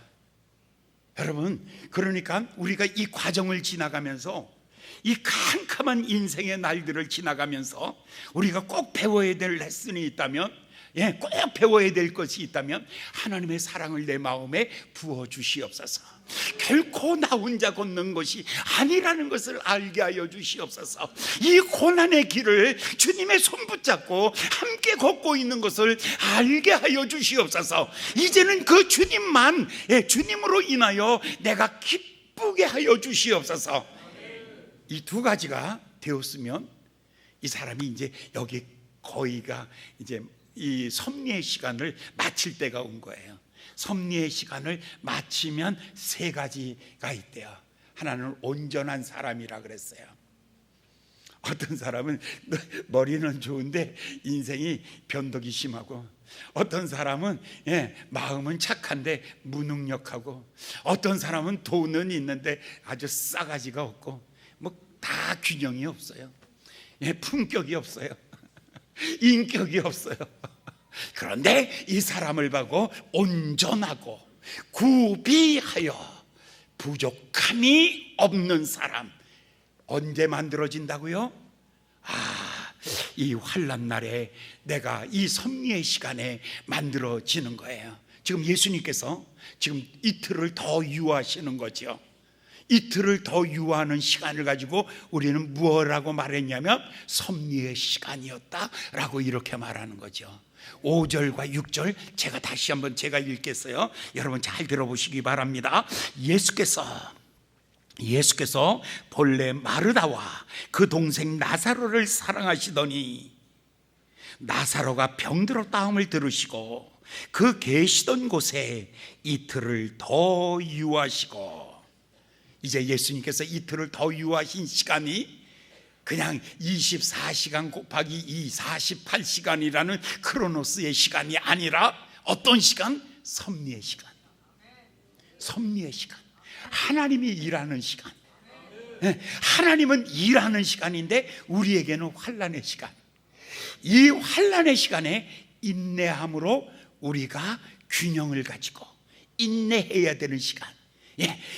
여러분 그러니까 우리가 이 과정을 지나가면서 이 캄캄한 인생의 날들을 지나가면서 우리가 꼭 배워야 될 레슨이 있다면 꼭 배워야 될 것이 있다면 하나님의 사랑을 내 마음에 부어주시옵소서. 결코 나 혼자 걷는 것이 아니라는 것을 알게 하여 주시옵소서. 이 고난의 길을 주님의 손 붙잡고 함께 걷고 있는 것을 알게 하여 주시옵소서. 이제는 그 주님만 주님으로 인하여 내가 기쁘게 하여 주시옵소서. 이 두 가지가 되었으면 이 사람이 이제 여기 거의가 이제 이 섭리의 시간을 마칠 때가 온 거예요. 섭리의 시간을 마치면 세 가지가 있대요. 하나는 온전한 사람이라 그랬어요. 어떤 사람은 머리는 좋은데 인생이 변덕이 심하고, 어떤 사람은 마음은 착한데 무능력하고, 어떤 사람은 돈은 있는데 아주 싸가지가 없고, 뭐 다 균형이 없어요. 품격이 없어요. 인격이 없어요. 그런데 이 사람을 보고 온전하고 구비하여 부족함이 없는 사람, 언제 만들어진다고요? 이 환난 날에 내가 이 섭리의 시간에 만들어지는 거예요. 지금 예수님께서 지금 이틀을 더 유하시는 거죠. 이틀을 더 유하는 시간을 가지고 우리는 무엇이라고 말했냐면 섭리의 시간이었다라고 이렇게 말하는 거죠. 5절과 6절 제가 다시 한번 제가 읽겠어요. 여러분 잘 들어보시기 바랍니다. 예수께서 본래 마르다와 그 동생 나사로를 사랑하시더니 나사로가 병들었다함을 들으시고 그 계시던 곳에 이틀을 더 유하시고, 이제 예수님께서 이틀을 더 유하신 시간이 그냥 24시간 곱하기 2 48시간이라는 크로노스의 시간이 아니라 어떤 시간? 섭리의 시간. 섭리의 시간. 하나님이 일하는 시간. 하나님은 일하는 시간인데 우리에게는 환난의 시간. 이 환난의 시간에 인내함으로 우리가 균형을 가지고 인내해야 되는 시간.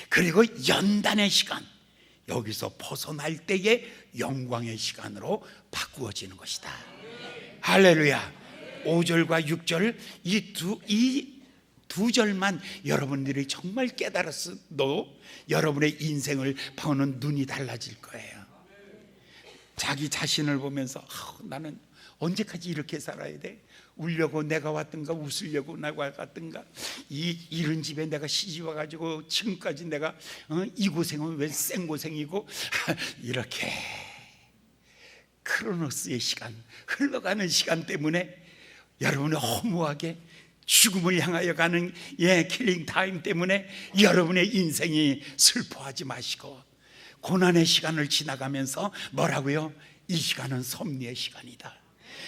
그리고 연단의 시간, 여기서 벗어날 때의 영광의 시간으로 바꾸어지는 것이다. 할렐루야. 5절과 6절 이 두 절만 여러분들이 정말 깨달았어도 여러분의 인생을 보는 눈이 달라질 거예요. 자기 자신을 보면서 나는 언제까지 이렇게 살아야 돼? 울려고 내가 왔든가 웃으려고 내가 왔든가, 이런 집에 내가 시집 와가지고 지금까지 내가 이 고생은 왜 생고생이고 이렇게 크로노스의 시간, 흘러가는 시간 때문에 여러분이 허무하게 죽음을 향하여 가는 킬링 타임 때문에 여러분의 인생이 슬퍼하지 마시고 고난의 시간을 지나가면서 뭐라고요? 이 시간은 섭리의 시간이다.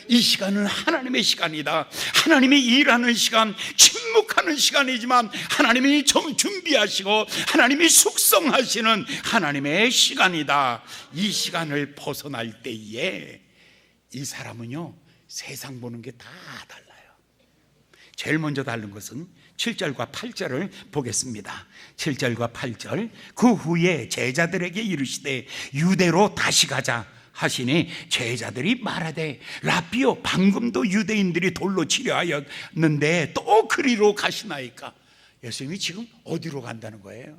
이 시간은 하나님의 시간이다. 하나님이 일하는 시간, 침묵하는 시간이지만 하나님이 좀 준비하시고 하나님이 숙성하시는 하나님의 시간이다. 이 시간을 벗어날 때에 이 사람은요, 세상 보는 게 다 달라요. 제일 먼저 다른 것은 7절과 8절을 보겠습니다. 7절과 8절. 그 후에 제자들에게 이르시되 유대로 다시 가자 하시니 제자들이 말하되 라삐요, 방금도 유대인들이 돌로 치려 하였는데 또 그리로 가시나이까? 예수님이 지금 어디로 간다는 거예요?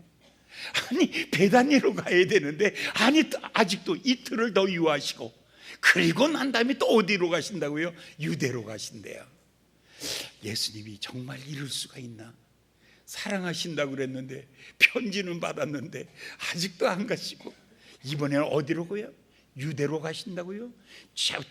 아니, 베다니로 가야 되는데 아니, 아직도 이틀을 더 유하시고 그리고 난 다음에 또 어디로 가신다고요? 유대로 가신대요. 예수님이 정말 이럴 수가 있나? 사랑하신다고 그랬는데, 편지는 받았는데 아직도 안 가시고 이번에는 어디로 가요? 유대로 가신다고요?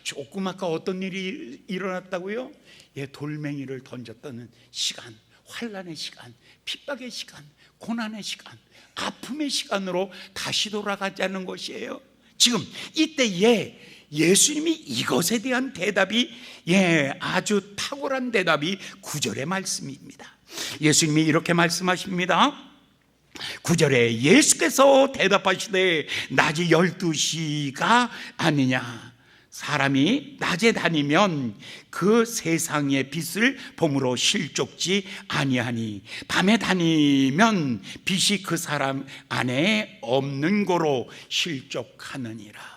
조금 아까 어떤 일이 일어났다고요? 예, 돌멩이를 던졌다는 시간, 환난의 시간, 핍박의 시간, 고난의 시간, 아픔의 시간으로 다시 돌아가자는 것이에요. 지금 이때에 예수님이 이것에 대한 대답이 아주 탁월한 대답이 9절의 말씀입니다. 예수님이 이렇게 말씀하십니다. 9절에 예수께서 대답하시되 낮이 12시가 아니냐? 사람이 낮에 다니면 그 세상의 빛을 봄으로 실족지 아니하니 밤에 다니면 빛이 그 사람 안에 없는 고로 실족하느니라.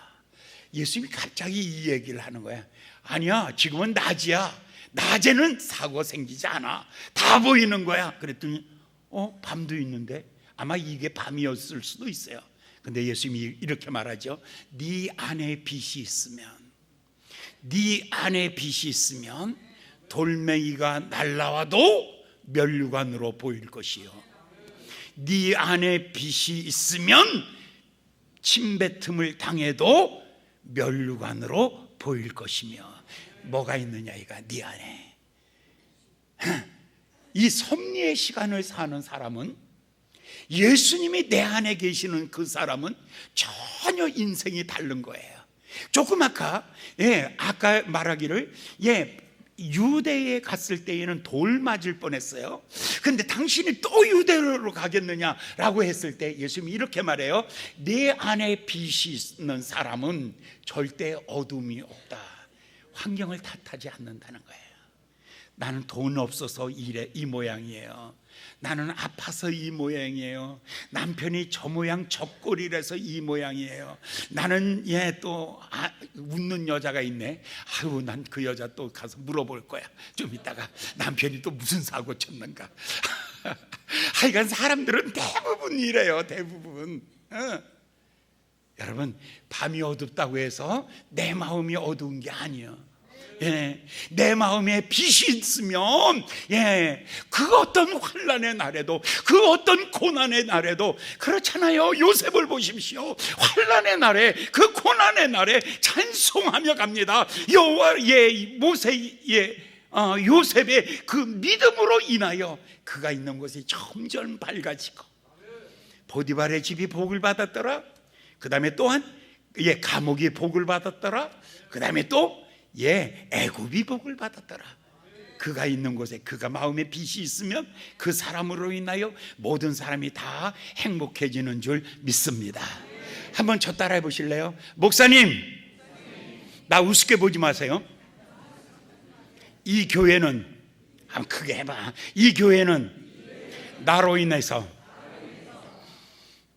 예수님이 갑자기 이 얘기를 하는 거야. 아니야, 지금은 낮이야. 낮에는 사고 생기지 않아. 다 보이는 거야. 그랬더니 밤도 있는데 아마 이게 밤이었을 수도 있어요. 근데 예수님이 이렇게 말하죠. 네 안에 빛이 있으면 돌멩이가 날라와도 면류관으로 보일 것이요, 네 안에 빛이 있으면 침뱉음을 당해도 면류관으로 보일 것이며. 뭐가 있느냐 이가? 네 안에. 이 섭리의 시간을 사는 사람은, 예수님이 내 안에 계시는 그 사람은 전혀 인생이 다른 거예요. 조금 아까 말하기를 유대에 갔을 때에는 돌 맞을 뻔했어요. 근데 당신이 또 유대로 가겠느냐라고 했을 때 예수님이 이렇게 말해요. 내 안에 빛이 있는 사람은 절대 어둠이 없다. 환경을 탓하지 않는다는 거예요. 나는 돈 없어서 이 모양이에요. 나는 아파서 이 모양이에요. 남편이 저 모양 저 꼴이라서 이 모양이에요. 나는 또 웃는 여자가 있네. 아유, 난 그 여자 또 가서 물어볼 거야. 좀 이따가 남편이 또 무슨 사고 쳤는가. 하여간 사람들은 대부분 이래요. 대부분. 여러분, 밤이 어둡다고 해서 내 마음이 어두운 게 아니에요. 내 마음에 빛이 있으면 그 어떤 환난의 날에도, 그 어떤 고난의 날에도, 그렇잖아요. 요셉을 보십시오. 환난의 날에, 그 고난의 날에 찬송하며 갑니다. 요셉의 그 믿음으로 인하여 그가 있는 곳이 점점 밝아지고, 보디발의 집이 복을 받았더라. 그 다음에 또한 감옥이 복을 받았더라. 그 다음에 또 애굽이 복을 받았더라. 그가 있는 곳에, 그가 마음에 빛이 있으면 그 사람으로 인하여 모든 사람이 다 행복해지는 줄 믿습니다. 한번 저 따라해 보실래요? 목사님, 나 우습게 보지 마세요. 이 교회는, 한번 크게 해봐. 이 교회는 나로 인해서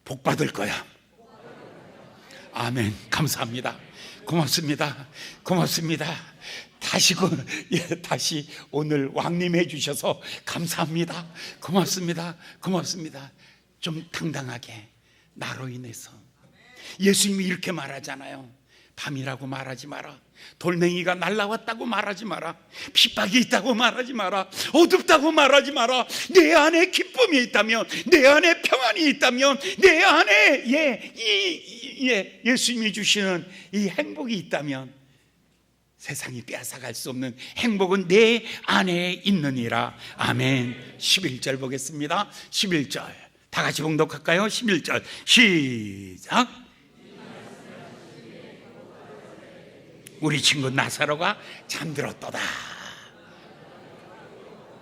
복 받을 거야. 아멘. 감사합니다. 고맙습니다. 다시 오늘 왕림해 주셔서 감사합니다. 고맙습니다. 좀 당당하게, 나로 인해서. 예수님이 이렇게 말하잖아요. 밤이라고 말하지 마라. 돌멩이가 날라왔다고 말하지 마라. 핍박이 있다고 말하지 마라. 어둡다고 말하지 마라. 내 안에 기쁨이 있다면, 내 안에 평안이 있다면, 내 안에 예수님이 주시는 이 행복이 있다면, 세상이 빼앗아갈 수 없는 행복은 내 안에 있느니라. 아멘. 11절 보겠습니다. 11절 다 같이 봉독할까요? 11절 시작. 우리 친구 나사로가 잠들었도다.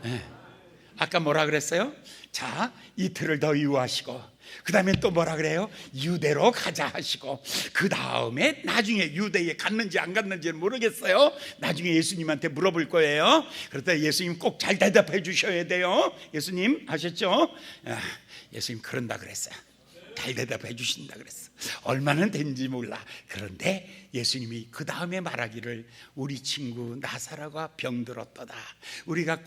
네. 아까 뭐라 그랬어요? 자, 이틀을 더 유하시고 그 다음에 또 뭐라 그래요? 유대로 가자 하시고 그 다음에 나중에 유대에 갔는지 안 갔는지는 모르겠어요. 나중에 예수님한테 물어볼 거예요. 그럴 때 예수님 꼭 잘 대답해 주셔야 돼요. 예수님 아셨죠? 예수님 그런다 그랬어요. 잘 대답해 주신다 그랬어. 얼마나 된지 몰라. 그런데 예수님이 그 다음에 말하기를 우리 친구 나사로가 병들었도다. 우리가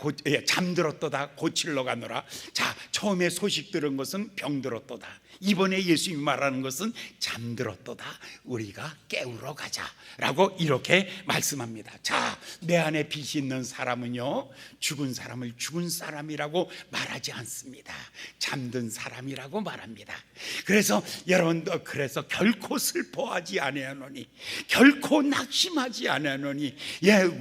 잠들었도다. 고치러 가노라. 자, 처음에 소식 들은 것은 병들었도다. 이번에 예수님이 말하는 것은 잠들었도다. 우리가 깨우러 가자라고 이렇게 말씀합니다. 자, 내 안에 빛이 있는 사람은요, 죽은 사람을 죽은 사람이라고 말하지 않습니다. 잠든 사람이라고 말합니다. 그래서 여러분, 그래서 결코 슬퍼하지 아니하노니, 결코 낙심하지 아니하노니.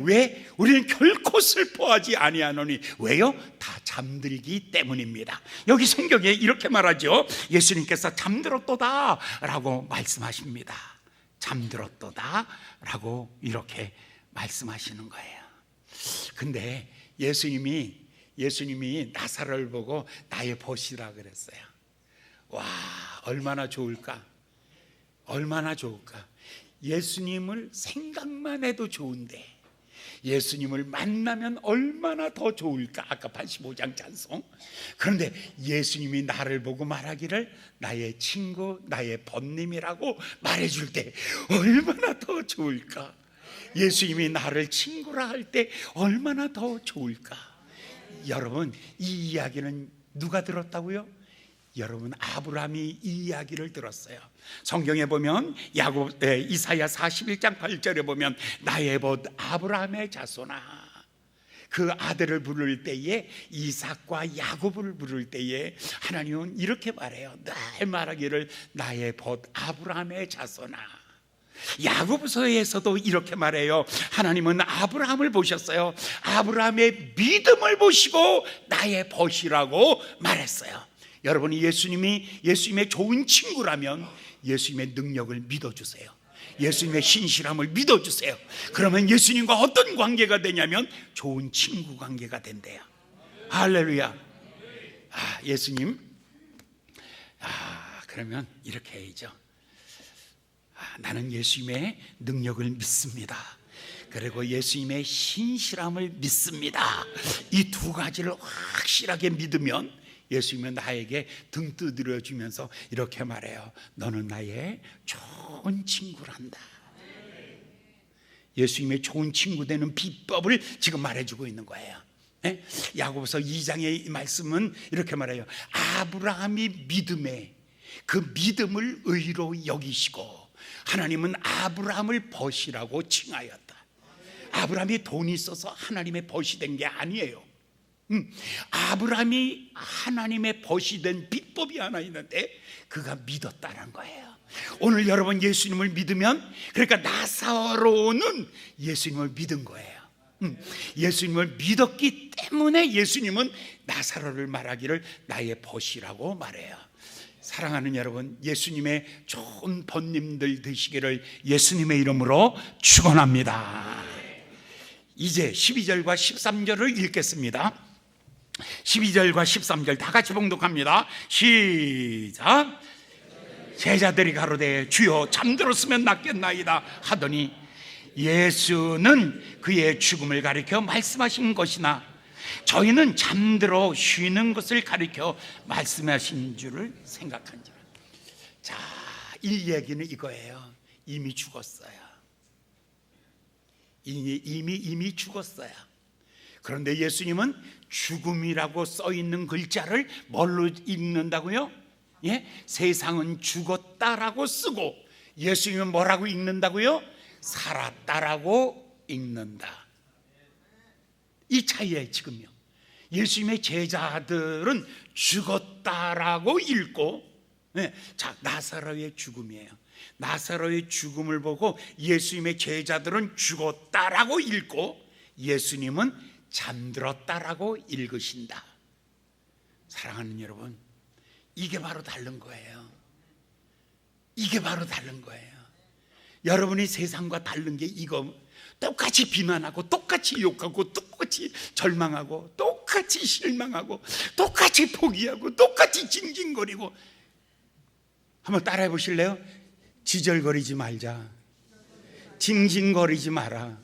왜? 우리는 결코 슬퍼하지 아니하노니. 왜요? 다 잠들기 때문입니다. 여기 성경에 이렇게 말하죠. 예수님께서 잠들었도다 라고 말씀하십니다. 잠들었도다 라고 이렇게 말씀하시는 거예요. 근데 예수님이 나사로를 보고 나의 벗이라 그랬어요. 와, 얼마나 좋을까? 얼마나 좋을까? 예수님을 생각만 해도 좋은데 예수님을 만나면 얼마나 더 좋을까? 아까 85장 찬송. 그런데 예수님이 나를 보고 말하기를 나의 친구, 나의 번님이라고 말해줄 때 얼마나 더 좋을까? 예수님이 나를 친구라 할 때 얼마나 더 좋을까? 여러분, 이 이야기는 누가 들었다고요? 여러분, 아브라함이 이 이야기를 들었어요. 성경에 보면 이사야 41장 8절에 보면 나의 벗 아브라함의 자손아, 그 아들을 부를 때에 이삭과 야곱을 부를 때에 하나님은 이렇게 말해요. 늘 말하기를 나의 벗 아브라함의 자손아. 야고보서에서도 이렇게 말해요. 하나님은 아브라함을 보셨어요. 아브라함의 믿음을 보시고 나의 벗이라고 말했어요. 여러분이 예수님의 좋은 친구라면 예수님의 능력을 믿어주세요. 예수님의 신실함을 믿어주세요. 그러면 예수님과 어떤 관계가 되냐면 좋은 친구 관계가 된대요. 할렐루야. 예수님, 그러면 이렇게 해야죠. 나는 예수님의 능력을 믿습니다. 그리고 예수님의 신실함을 믿습니다. 이 두 가지를 확실하게 믿으면 예수님은 나에게 등 두드려 주면서 이렇게 말해요. 너는 나의 좋은 친구란다. 예수님의 좋은 친구 되는 비법을 지금 말해주고 있는 거예요. 야고보서 2장의 말씀은 이렇게 말해요. 아브라함이 그 믿음을 의로 여기시고 하나님은 아브라함을 벗이라고 칭하였다. 아브라함이 돈이 있어서 하나님의 벗이 된 게 아니에요. 아브라함이 하나님의 벗이 된 비법이 하나 있는데 그가 믿었다는 거예요. 오늘 여러분 예수님을 믿으면, 그러니까 나사로는 예수님을 믿은 거예요. 예수님을 믿었기 때문에 예수님은 나사로를 말하기를 나의 벗이라고 말해요. 사랑하는 여러분, 예수님의 좋은 번님들 되시기를 예수님의 이름으로 축원합니다. 이제 12절과 13절을 읽겠습니다. 12절과 13절 다 같이 봉독합니다. 시작. 제자들이 가로되 주여 잠들었으면 낫겠나이다 하더니 예수는 그의 죽음을 가리켜 말씀하신 것이나 저희는 잠들어 쉬는 것을 가리켜 말씀하신 줄을 생각한지라. 자, 이 얘기는 이거예요. 이미 죽었어요. 이미 죽었어요. 그런데 예수님은 죽음이라고 써 있는 글자를 뭘로 읽는다고요? 세상은 죽었다라고 쓰고 예수님은 뭐라고 읽는다고요? 살았다라고 읽는다. 이 차이에 지금요. 예수님의 제자들은 죽었다라고 읽고, 자, 나사로의 죽음이에요. 나사로의 죽음을 보고 예수님의 제자들은 죽었다라고 읽고 예수님은 잠들었다라고 읽으신다. 사랑하는 여러분, 이게 바로 다른 거예요. 이게 바로 다른 거예요. 여러분이 세상과 다른 게 이거, 똑같이 비난하고 똑같이 욕하고 똑같이 절망하고 똑같이 실망하고 똑같이 포기하고 똑같이 징징거리고. 한번 따라해 보실래요? 지절거리지 말자. 징징거리지 마라.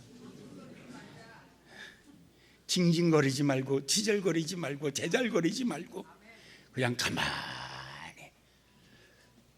징징거리지 말고 지절거리지 말고 제잘거리지 말고 그냥 가만히.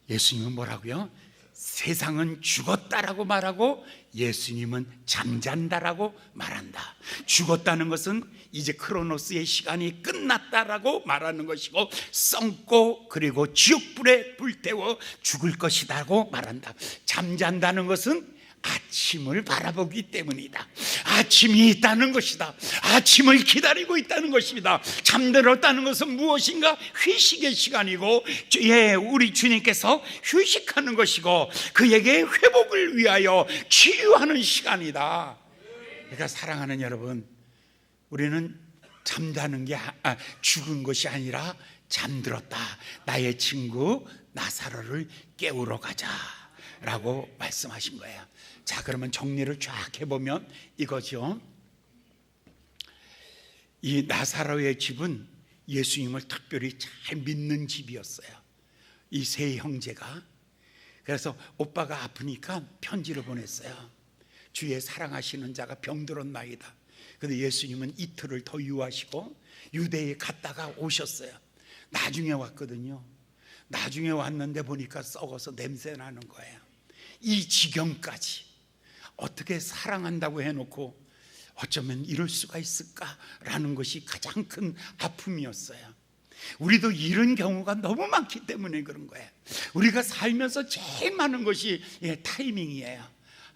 예수님은 뭐라고요? 세상은 죽었다라고 말하고 예수님은 잠잔다라고 말한다. 죽었다는 것은 이제 크로노스의 시간이 끝났다라고 말하는 것이고, 썩고 그리고 지옥불에 불태워 죽을 것이라고 말한다. 잠잔다는 것은 아침을 바라보기 때문이다. 아침이 있다는 것이다. 아침을 기다리고 있다는 것입니다. 잠들었다는 것은 무엇인가? 휴식의 시간이고, 우리 주님께서 휴식하는 것이고 그에게 회복을 위하여 치유하는 시간이다. 그러니까 사랑하는 여러분, 우리는 잠자는 게 죽은 것이 아니라 잠들었다. 나의 친구 나사로를 깨우러 가자 라고 말씀하신 거예요. 자, 그러면 정리를 쫙 해보면 이거죠. 이 나사로의 집은 예수님을 특별히 잘 믿는 집이었어요. 이 세 형제가. 그래서 오빠가 아프니까 편지를 보냈어요. 주의 사랑하시는 자가 병들었나이다. 근데 예수님은 이틀을 더 유하시고 유대에 갔다가 오셨어요. 나중에 왔거든요. 나중에 왔는데 보니까 썩어서 냄새 나는 거예요. 이 지경까지. 어떻게 사랑한다고 해놓고 어쩌면 이럴 수가 있을까라는 것이 가장 큰 아픔이었어요. 우리도 이런 경우가 너무 많기 때문에 그런 거예요. 우리가 살면서 제일 많은 것이 타이밍이에요.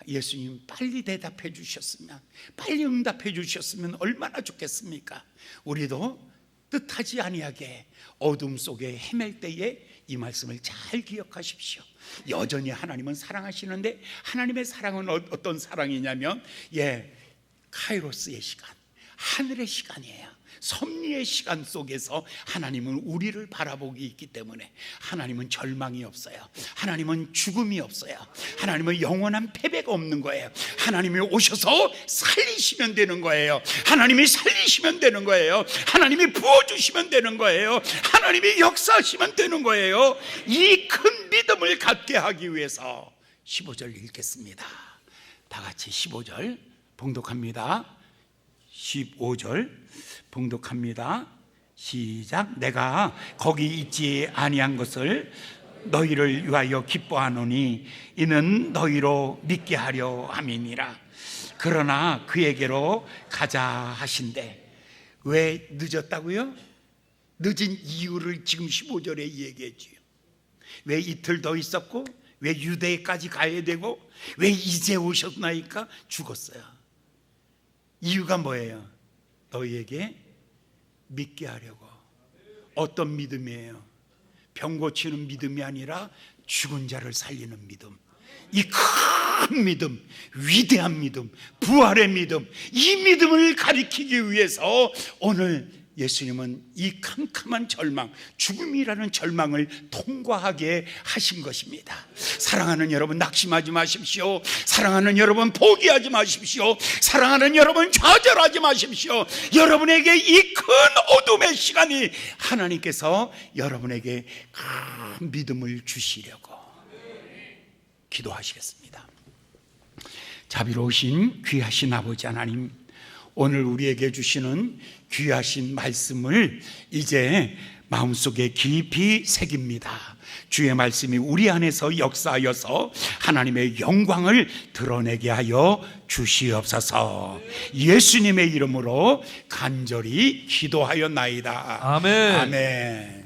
예수님 빨리 대답해 주셨으면, 빨리 응답해 주셨으면 얼마나 좋겠습니까? 우리도 뜻하지 아니하게 어둠 속에 헤맬 때에 이 말씀을 잘 기억하십시오. 여전히 하나님은 사랑하시는데, 하나님의 사랑은 어떤 사랑이냐면 카이로스의 시간, 하늘의 시간이에요. 섭리의 시간 속에서 하나님은 우리를 바라보기 있기 때문에 하나님은 절망이 없어요. 하나님은 죽음이 없어요. 하나님은 영원한 패배가 없는 거예요. 하나님이 오셔서 살리시면 되는 거예요. 하나님이 살리시면 되는 거예요. 하나님이 부어주시면 되는 거예요. 하나님이 역사하시면 되는 거예요. 이 큰 믿음을 갖게 하기 위해서 15절 읽겠습니다. 다 같이 15절 봉독합니다. 15절 봉독합니다. 시작. 내가 거기 있지 아니한 것을 너희를 위하여 기뻐하노니 이는 너희로 믿게 하려 함이니라. 그러나 그에게로 가자 하신대. 왜 늦었다고요? 늦은 이유를 지금 15절에 얘기했지요. 왜 이틀 더 있었고, 왜 유대까지 가야 되고, 왜 이제 오셨나이까? 죽었어요. 이유가 뭐예요? 너희에게 믿게 하려고. 어떤 믿음이에요? 병 고치는 믿음이 아니라 죽은 자를 살리는 믿음. 이 큰 믿음, 위대한 믿음, 부활의 믿음, 이 믿음을 가리키기 위해서 오늘 예수님은 이 캄캄한 절망, 죽음이라는 절망을 통과하게 하신 것입니다. 사랑하는 여러분, 낙심하지 마십시오. 사랑하는 여러분, 포기하지 마십시오. 사랑하는 여러분, 좌절하지 마십시오. 여러분에게 이 큰 어둠의 시간이 하나님께서 여러분에게 큰 믿음을 주시려고. 기도하시겠습니다. 자비로우신 귀하신 아버지 하나님, 오늘 우리에게 주시는 귀하신 말씀을 이제 마음속에 깊이 새깁니다. 주의 말씀이 우리 안에서 역사하여서 하나님의 영광을 드러내게 하여 주시옵소서. 예수님의 이름으로 간절히 기도하였나이다. 아멘. 아멘.